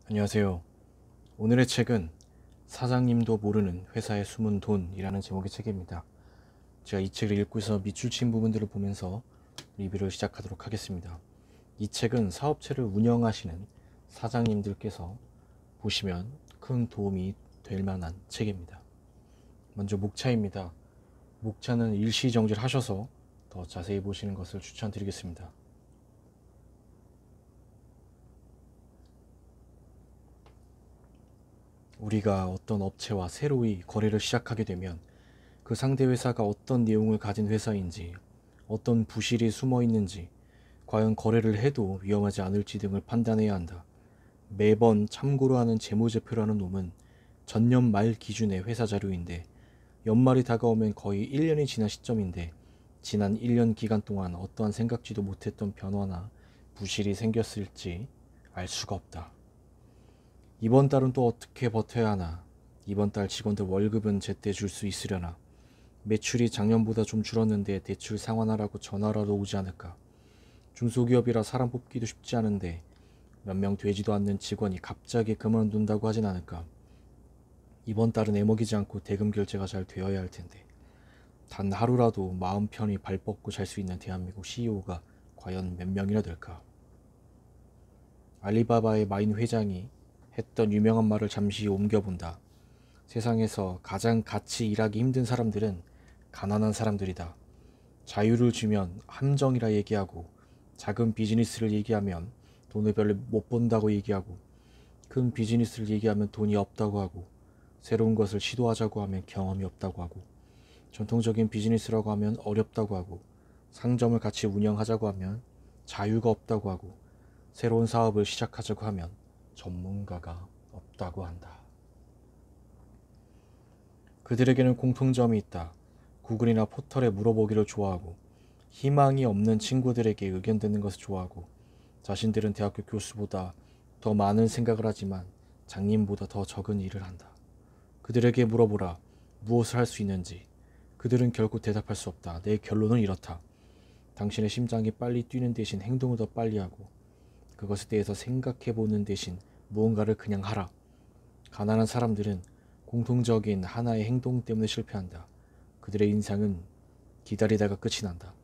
안녕하세요. 오늘의 책은 사장님도 모르는 회사의 숨은 돈이라는 제목의 책입니다. 제가 이 책을 읽고서 밑줄 친 부분들을 보면서 리뷰를 시작하도록 하겠습니다. 이 책은 사업체를 운영하시는 사장님들께서 보시면 큰 도움이 될 만한 책입니다. 먼저 목차입니다. 목차는 일시정지를 하셔서 더 자세히 보시는 것을 추천드리겠습니다. 우리가 어떤 업체와 새로이 거래를 시작하게 되면 그 상대 회사가 어떤 내용을 가진 회사인지, 어떤 부실이 숨어 있는지, 과연 거래를 해도 위험하지 않을지 등을 판단해야 한다. 매번 참고로 하는 재무제표라는 놈은 전년 말 기준의 회사 자료인데, 연말이 다가오면 거의 1년이 지난 시점인데, 지난 1년 기간 동안 어떠한 생각지도 못했던 변화나 부실이 생겼을지 알 수가 없다. 이번 달은 또 어떻게 버텨야 하나? 이번 달 직원들 월급은 제때 줄 수 있으려나? 매출이 작년보다 좀 줄었는데 대출 상환하라고 전화라도 오지 않을까? 중소기업이라 사람 뽑기도 쉽지 않은데 몇 명 되지도 않는 직원이 갑자기 그만둔다고 하진 않을까? 이번 달은 애먹이지 않고 대금 결제가 잘 되어야 할 텐데 단 하루라도 마음 편히 발 뻗고 잘 수 있는 대한민국 CEO가 과연 몇 명이나 될까? 알리바바의 마인 회장이 했던 유명한 말을 잠시 옮겨본다. 세상에서 가장 같이 일하기 힘든 사람들은 가난한 사람들이다. 자유를 주면 함정이라 얘기하고, 작은 비즈니스를 얘기하면 돈을 별로 못 번다고 얘기하고, 큰 비즈니스를 얘기하면 돈이 없다고 하고, 새로운 것을 시도하자고 하면 경험이 없다고 하고, 전통적인 비즈니스라고 하면 어렵다고 하고, 상점을 같이 운영하자고 하면 자유가 없다고 하고, 새로운 사업을 시작하자고 하면 전문가가 없다고 한다. 그들에게는 공통점이 있다. 구글이나 포털에 물어보기를 좋아하고, 희망이 없는 친구들에게 의견 듣는 것을 좋아하고, 자신들은 대학교 교수보다 더 많은 생각을 하지만 장님보다 더 적은 일을 한다. 그들에게 물어보라. 무엇을 할 수 있는지. 그들은 결코 대답할 수 없다. 내 결론은 이렇다. 당신의 심장이 빨리 뛰는 대신 행동을 더 빨리 하고, 그것에 대해서 생각해보는 대신 무언가를 그냥 하라. 가난한 사람들은 공통적인 하나의 행동 때문에 실패한다. 그들의 인생은 기다리다가 끝이 난다.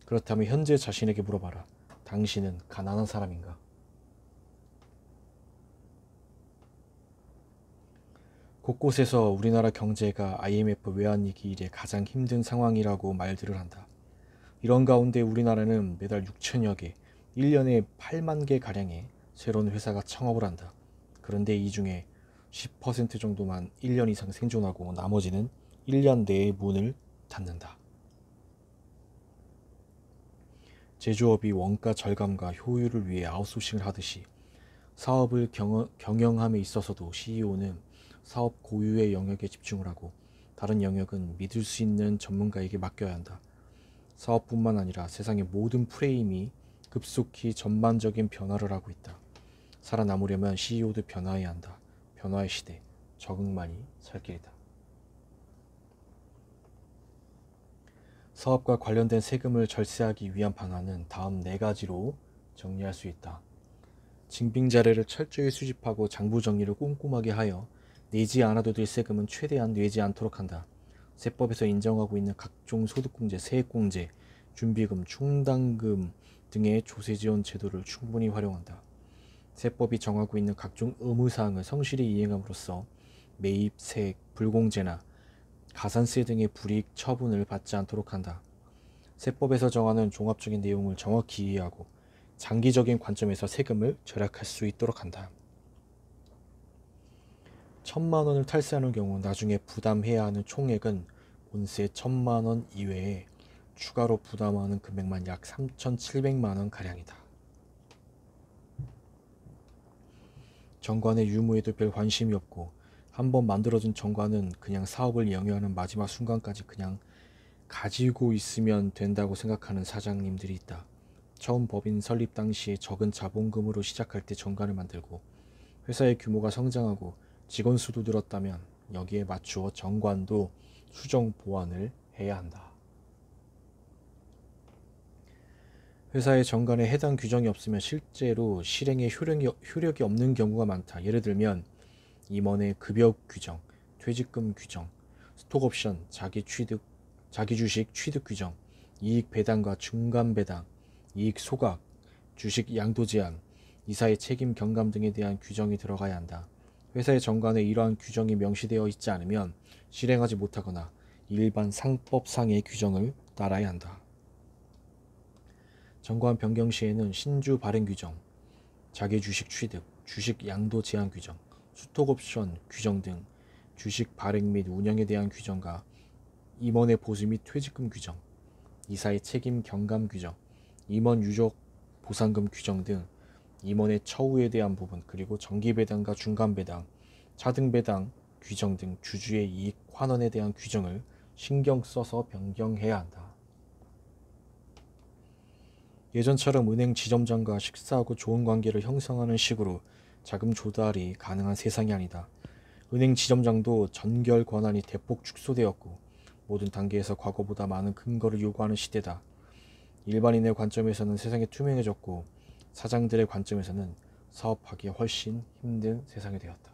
그렇다면 현재 자신에게 물어봐라. 당신은 가난한 사람인가? 곳곳에서 우리나라 경제가 IMF 외환위기 이래 가장 힘든 상황이라고 말들을 한다. 이런 가운데 우리나라는 매달 6천여 개, 1년에 8만 개 가량의 새로운 회사가 창업을 한다. 그런데 이 중에 10% 정도만 1년 이상 생존하고 나머지는 1년 내에 문을 닫는다. 제조업이 원가 절감과 효율을 위해 아웃소싱을 하듯이 사업을 경영함에 있어서도 CEO는 사업 고유의 영역에 집중을 하고 다른 영역은 믿을 수 있는 전문가에게 맡겨야 한다. 사업뿐만 아니라 세상의 모든 프레임이 급속히 전반적인 변화를 하고 있다. 살아남으려면 CEO도 변화해야 한다. 변화의 시대, 적응만이 살 길이다. 사업과 관련된 세금을 절세하기 위한 방안은 다음 4가지로 정리할 수 있다. 징빙 자료를 철저히 수집하고 장부 정리를 꼼꼼하게 하여 내지 않아도 될 세금은 최대한 내지 않도록 한다. 세법에서 인정하고 있는 각종 소득공제, 세액공제, 준비금, 충당금 등의 조세지원 제도를 충분히 활용한다. 세법이 정하고 있는 각종 의무사항을 성실히 이행함으로써 매입, 세액, 불공제나 가산세 등의 불이익 처분을 받지 않도록 한다. 세법에서 정하는 종합적인 내용을 정확히 이해하고 장기적인 관점에서 세금을 절약할 수 있도록 한다. 1,000만 원을 탈세하는 경우 나중에 부담해야 하는 총액은 본세 1,000만 원 이외에 추가로 부담하는 금액만 약 3,700만 원 가량이다. 정관의 유무에도 별 관심이 없고 한번 만들어진 정관은 그냥 사업을 영위하는 마지막 순간까지 그냥 가지고 있으면 된다고 생각하는 사장님들이 있다. 처음 법인 설립 당시에 적은 자본금으로 시작할 때 정관을 만들고 회사의 규모가 성장하고 직원 수도 늘었다면 여기에 맞추어 정관도 수정 보완을 해야 한다. 회사의 정관에 해당 규정이 없으면 실제로 실행에 효력이 없는 경우가 많다. 예를 들면 임원의 급여 규정, 퇴직금 규정, 스톡옵션, 자기 주식 취득 규정, 이익 배당과 중간 배당, 이익 소각, 주식 양도 제한, 이사의 책임 경감 등에 대한 규정이 들어가야 한다. 회사의 정관에 이러한 규정이 명시되어 있지 않으면 실행하지 못하거나 일반 상법상의 규정을 따라야 한다. 정관 변경 시에는 신주 발행 규정, 자기 주식 취득, 주식 양도 제한 규정, 스톡옵션 규정 등 주식 발행 및 운영에 대한 규정과 임원의 보수 및 퇴직금 규정, 이사의 책임 경감 규정, 임원 유족 보상금 규정 등 임원의 처우에 대한 부분, 그리고 정기 배당과 중간 배당, 차등 배당 규정 등 주주의 이익 환원에 대한 규정을 신경 써서 변경해야 한다. 예전처럼 은행 지점장과 식사하고 좋은 관계를 형성하는 식으로 자금 조달이 가능한 세상이 아니다. 은행 지점장도 전결 권한이 대폭 축소되었고 모든 단계에서 과거보다 많은 근거를 요구하는 시대다. 일반인의 관점에서는 세상이 투명해졌고 사장들의 관점에서는 사업하기 훨씬 힘든 세상이 되었다.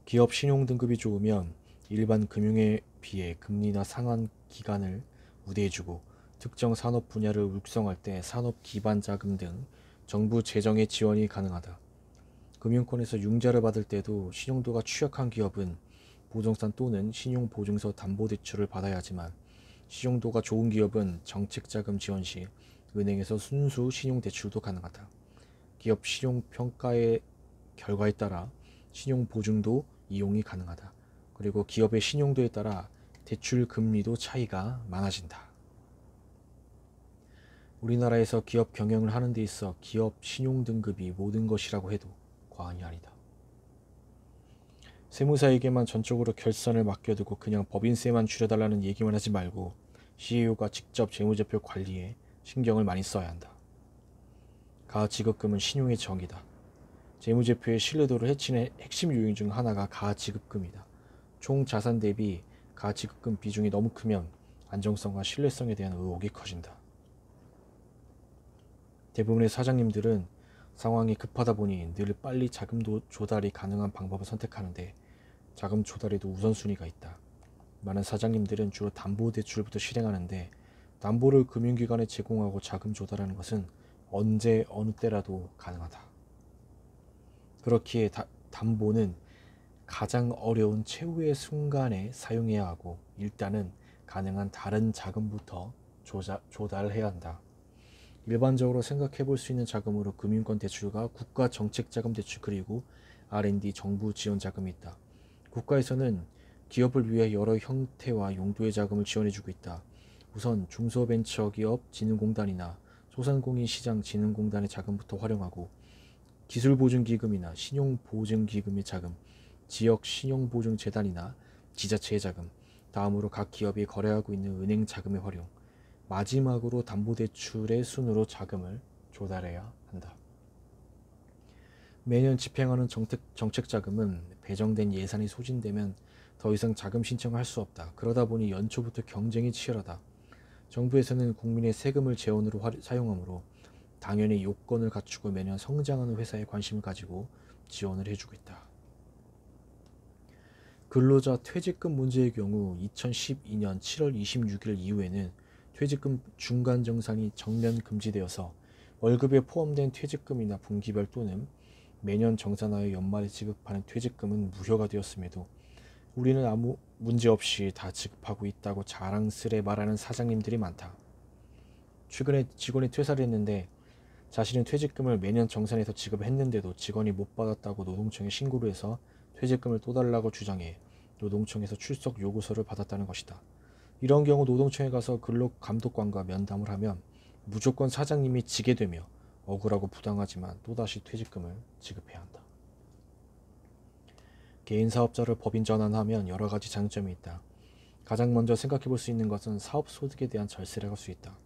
기업 신용 등급이 좋으면 일반 금융에 비해 금리나 상환 기간을 우대해주고 특정 산업 분야를 육성할 때 산업 기반 자금 등 정부 재정의 지원이 가능하다. 금융권에서 융자를 받을 때도 신용도가 취약한 기업은 보증산 또는 신용보증서 담보대출을 받아야 하지만 신용도가 좋은 기업은 정책자금 지원 시 은행에서 순수 신용대출도 가능하다. 기업 신용평가의 결과에 따라 신용보증도 이용이 가능하다. 그리고 기업의 신용도에 따라 대출 금리도 차이가 많아진다. 우리나라에서 기업 경영을 하는 데 있어 기업 신용등급이 모든 것이라고 해도 과언이 아니다. 세무사에게만 전적으로 결산을 맡겨두고 그냥 법인세만 줄여달라는 얘기만 하지 말고 CEO가 직접 재무제표 관리에 신경을 많이 써야 한다. 가지급금은 신용의 정이다. 재무제표의 신뢰도를 해치는 핵심 요인 중 하나가 가지급금이다. 총 자산 대비 가지급금 비중이 너무 크면 안정성과 신뢰성에 대한 의혹이 커진다. 대부분의 사장님들은 상황이 급하다 보니 늘 빨리 자금 조달이 가능한 방법을 선택하는데 자금 조달에도 우선순위가 있다. 많은 사장님들은 주로 담보대출부터 실행하는데 담보를 금융기관에 제공하고 자금 조달하는 것은 언제 어느 때라도 가능하다. 그렇기에 담보는 가장 어려운 최후의 순간에 사용해야 하고 일단은 가능한 다른 자금부터 조달해야 한다. 일반적으로 생각해 볼 수 있는 자금으로 금융권 대출과 국가정책자금 대출 그리고 R&D 정부 지원 자금이 있다. 국가에서는 기업을 위해 여러 형태와 용도의 자금을 지원해주고 있다. 우선 중소벤처기업 진흥공단이나 소상공인시장진흥공단의 자금부터 활용하고 기술보증기금이나 신용보증기금의 자금, 지역신용보증재단이나 지자체의 자금, 다음으로 각 기업이 거래하고 있는 은행 자금의 활용, 마지막으로 담보대출의 순으로 자금을 조달해야 한다. 매년 집행하는 정책자금은 배정된 예산이 소진되면 더 이상 자금 신청을 할 수 없다. 그러다 보니 연초부터 경쟁이 치열하다. 정부에서는 국민의 세금을 재원으로 사용하므로 당연히 요건을 갖추고 매년 성장하는 회사에 관심을 가지고 지원을 해주고 있다. 근로자 퇴직금 문제의 경우 2012년 7월 26일 이후에는 퇴직금 중간정산이 전면 금지되어서 월급에 포함된 퇴직금이나 분기별 또는 매년 정산하여 연말에 지급하는 퇴직금은 무효가 되었음에도 우리는 아무 문제 없이 다 지급하고 있다고 자랑스레 말하는 사장님들이 많다. 최근에 직원이 퇴사를 했는데 자신은 퇴직금을 매년 정산해서 지급했는데도 직원이 못 받았다고 노동청에 신고를 해서 퇴직금을 또 달라고 주장해 노동청에서 출석 요구서를 받았다는 것이다. 이런 경우 노동청에 가서 근로감독관과 면담을 하면 무조건 사장님이 지게 되며 억울하고 부당하지만 또다시 퇴직금을 지급해야 한다. 개인사업자를 법인 전환하면 여러 가지 장점이 있다. 가장 먼저 생각해 볼 수 있는 것은 사업소득에 대한 절세를 할 수 있다.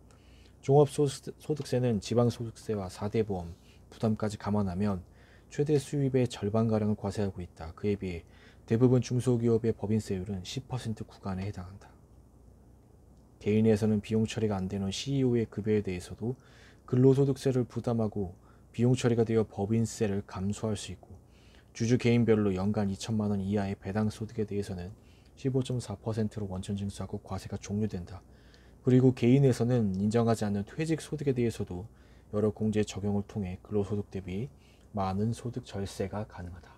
종합소득세는 지방소득세와 4대 보험, 부담까지 감안하면 최대 수입의 절반가량을 과세하고 있다. 그에 비해 대부분 중소기업의 법인세율은 10% 구간에 해당한다. 개인에서는 비용 처리가 안 되는 CEO의 급여에 대해서도 근로소득세를 부담하고 비용 처리가 되어 법인세를 감수할 수 있고, 주주 개인별로 연간 2천만 원 이하의 배당 소득에 대해서는 15.4%로 원천 징수하고 과세가 종료된다. 그리고 개인에서는 인정하지 않는 퇴직 소득에 대해서도 여러 공제 적용을 통해 근로소득 대비 많은 소득 절세가 가능하다.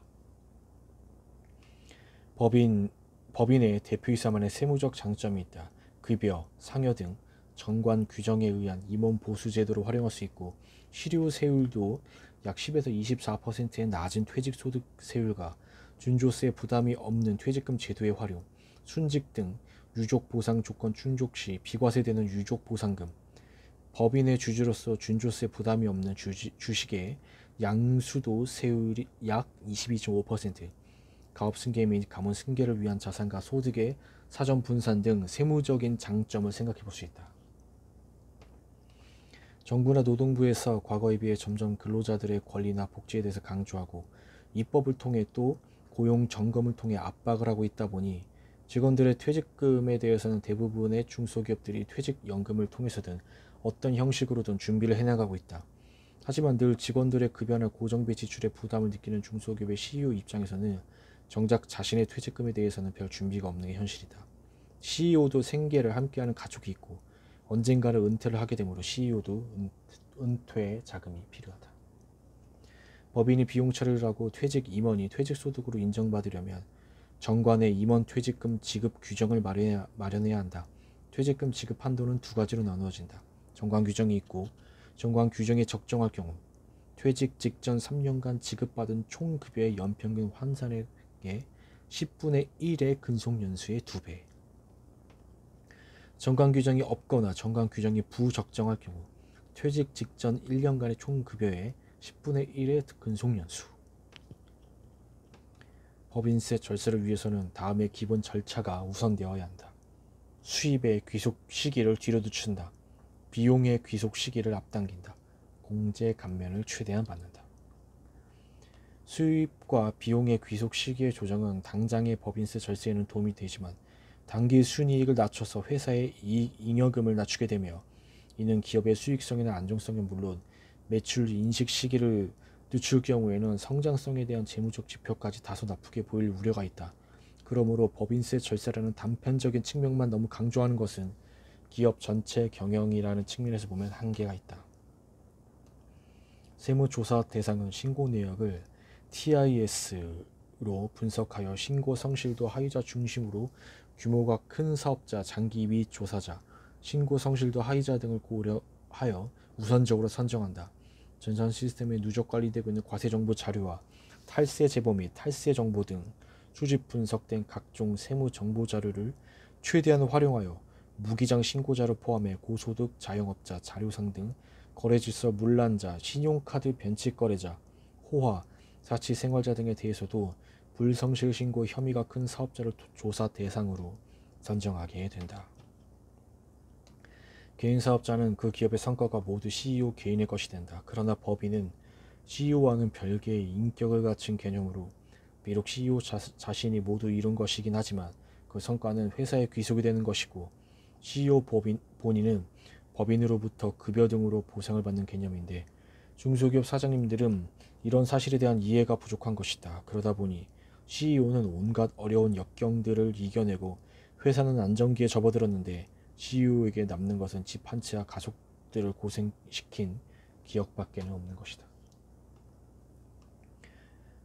법인의 대표이사만의 세무적 장점이 있다. 급여, 상여 등 정관 규정에 의한 임원 보수 제도를 활용할 수 있고, 실효세율도 약 10에서 24%의 낮은 퇴직소득세율과 준조세 부담이 없는 퇴직금 제도의 활용, 순직 등 유족 보상 조건 충족 시 비과세되는 유족 보상금, 법인의 주주로서 준조세 부담이 없는 주식의 양수도 세율이 약 22.5%, 가업 승계 및 가문 승계를 위한 자산과 소득의 사전 분산 등 세무적인 장점을 생각해 볼 수 있다. 정부나 노동부에서 과거에 비해 점점 근로자들의 권리나 복지에 대해서 강조하고, 입법을 통해 또 고용 점검을 통해 압박을 하고 있다 보니 직원들의 퇴직금에 대해서는 대부분의 중소기업들이 퇴직연금을 통해서든 어떤 형식으로든 준비를 해나가고 있다. 하지만 늘 직원들의 급여나 고정비 지출에 부담을 느끼는 중소기업의 CEO 입장에서는 정작 자신의 퇴직금에 대해서는 별 준비가 없는 게 현실이다. CEO도 생계를 함께하는 가족이 있고 언젠가는 은퇴를 하게 되므로 CEO도 은퇴 자금이 필요하다. 법인이 비용 처리를 하고 퇴직 임원이 퇴직소득으로 인정받으려면 정관의 임원 퇴직금 지급 규정을 마련해야 한다. 퇴직금 지급 한도는 두 가지로 나누어진다. 정관 규정이 있고, 정관 규정에 적정할 경우 퇴직 직전 3년간 지급받은 총 급여의 연평균 환산액의 10분의 1의 근속연수의 2배. 정관 규정이 없거나 정관 규정이 부적정할 경우 퇴직 직전 1년간의 총 급여의 10분의 1의 근속연수. 법인세 절세를 위해서는 다음의 기본 절차가 우선되어야 한다. 수입의 귀속 시기를 뒤로 늦춘다. 비용의 귀속 시기를 앞당긴다. 공제 감면을 최대한 받는다. 수입과 비용의 귀속 시기의 조정은 당장의 법인세 절세에는 도움이 되지만 단기 순이익을 낮춰서 회사의 이익 잉여금을 낮추게 되며, 이는 기업의 수익성이나 안정성은 물론 매출 인식 시기를 늦출 경우에는 성장성에 대한 재무적 지표까지 다소 나쁘게 보일 우려가 있다. 그러므로 법인세 절세라는 단편적인 측면만 너무 강조하는 것은 기업 전체 경영이라는 측면에서 보면 한계가 있다. 세무조사 대상은 신고 내역을 TIS로 분석하여 신고 성실도 하위자 중심으로 규모가 큰 사업자, 장기 및 조사자, 신고 성실도 하위자 등을 고려하여 우선적으로 선정한다. 전산 시스템에 누적 관리되고 있는 과세정보 자료와 탈세 제보 및 탈세 정보 등 수집 분석된 각종 세무 정보 자료를 최대한 활용하여 무기장 신고자를 포함해 고소득 자영업자, 자료상 등 거래질서 문란자, 신용카드 변칙 거래자, 호화, 사치 생활자 등에 대해서도 불성실 신고 혐의가 큰 사업자를 조사 대상으로 선정하게 된다. 개인 사업자는 그 기업의 성과가 모두 CEO 개인의 것이 된다. 그러나 법인은 CEO와는 별개의 인격을 갖춘 개념으로 비록 CEO 자신이 모두 이룬 것이긴 하지만 그 성과는 회사에 귀속이 되는 것이고, CEO 본인은 법인으로부터 급여 등으로 보상을 받는 개념인데, 중소기업 사장님들은 이런 사실에 대한 이해가 부족한 것이다. 그러다 보니 CEO는 온갖 어려운 역경들을 이겨내고 회사는 안정기에 접어들었는데 CEO에게 남는 것은 집 한 채와 가족들을 고생시킨 기억밖에 없는 것이다.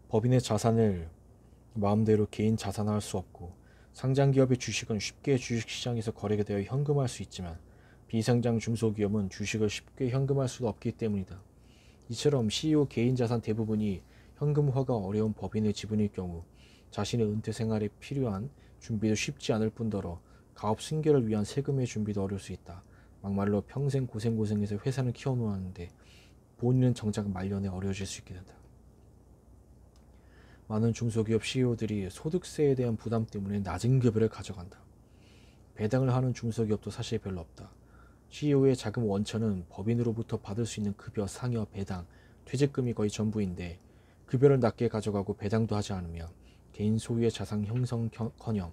법인의 자산을 마음대로 개인 자산화할 수 없고, 상장기업의 주식은 쉽게 주식시장에서 거래가 되어 현금화할 수 있지만 비상장 중소기업은 주식을 쉽게 현금화할 수 없기 때문이다. 이처럼 CEO 개인 자산 대부분이 현금화가 어려운 법인의 지분일 경우 자신의 은퇴 생활에 필요한 준비도 쉽지 않을 뿐더러 가업 승계를 위한 세금의 준비도 어려울 수 있다. 막말로 평생 고생해서 회사는 키워놓았는데 본인은 정작 말년에 어려워질 수 있게 된다. 많은 중소기업 CEO들이 소득세에 대한 부담 때문에 낮은 급여를 가져간다. 배당을 하는 중소기업도 사실 별로 없다. CEO의 자금 원천은 법인으로부터 받을 수 있는 급여, 상여, 배당, 퇴직금이 거의 전부인데 급여를 낮게 가져가고 배당도 하지 않으면 개인 소유의 자산 형성커녕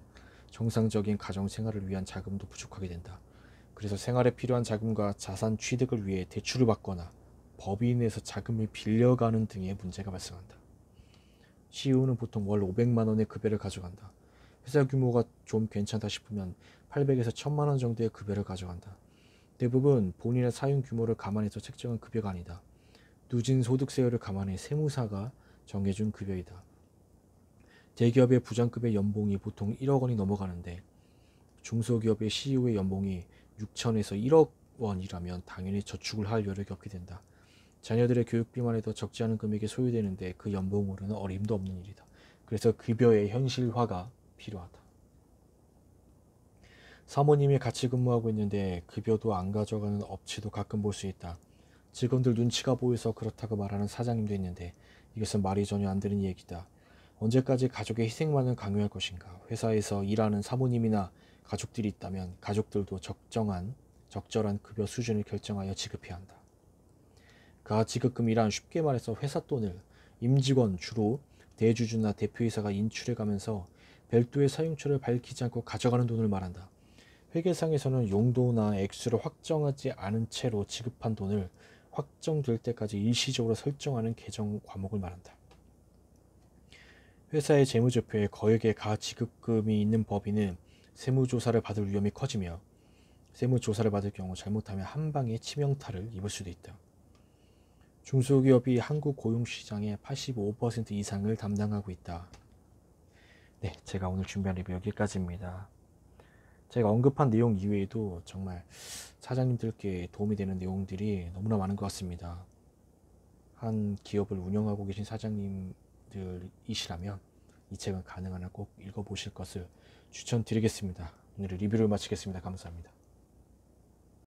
정상적인 가정 생활을 위한 자금도 부족하게 된다. 그래서 생활에 필요한 자금과 자산 취득을 위해 대출을 받거나 법인에서 자금을 빌려가는 등의 문제가 발생한다. CEO는 보통 월 500만 원의 급여를 가져간다. 회사 규모가 좀 괜찮다 싶으면 800에서 1000만 원 정도의 급여를 가져간다. 대부분 본인의 사용 규모를 감안해서 책정한 급여가 아니다. 누진 소득세율을 감안해 세무사가 정해준 급여이다. 대기업의 부장급의 연봉이 보통 1억 원이 넘어가는데 중소기업의 CEO의 연봉이 6천에서 1억 원이라면 당연히 저축을 할 여력이 없게 된다. 자녀들의 교육비만 해도 적지 않은 금액이 소요되는데 그 연봉으로는 어림도 없는 일이다. 그래서 급여의 현실화가 필요하다. 사모님이 같이 근무하고 있는데 급여도 안 가져가는 업체도 가끔 볼 수 있다. 직원들 눈치가 보여서 그렇다고 말하는 사장님도 있는데 이것은 말이 전혀 안 되는 얘기다. 언제까지 가족의 희생만을 강요할 것인가? 회사에서 일하는 사모님이나 가족들이 있다면 가족들도 적절한 급여 수준을 결정하여 지급해야 한다. 가지급금이란 쉽게 말해서 회사 돈을 임직원 주로 대주주나 대표이사가 인출해가면서 별도의 사용처를 밝히지 않고 가져가는 돈을 말한다. 회계상에서는 용도나 액수를 확정하지 않은 채로 지급한 돈을 확정될 때까지 일시적으로 설정하는 계정 과목을 말한다. 회사의 재무제표에 거액의 가지급금이 있는 법인은 세무조사를 받을 위험이 커지며 세무조사를 받을 경우 잘못하면 한 방에 치명타를 입을 수도 있다. 중소기업이 한국 고용시장의 85% 이상을 담당하고 있다. 네, 제가 오늘 준비한 리뷰 여기까지입니다. 제가 언급한 내용 이외에도 정말 사장님들께 도움이 되는 내용들이 너무나 많은 것 같습니다. 한 기업을 운영하고 계신 사장님들이시라면 이 책은 가능한 한 꼭 읽어보실 것을 추천드리겠습니다. 오늘 리뷰를 마치겠습니다. 감사합니다.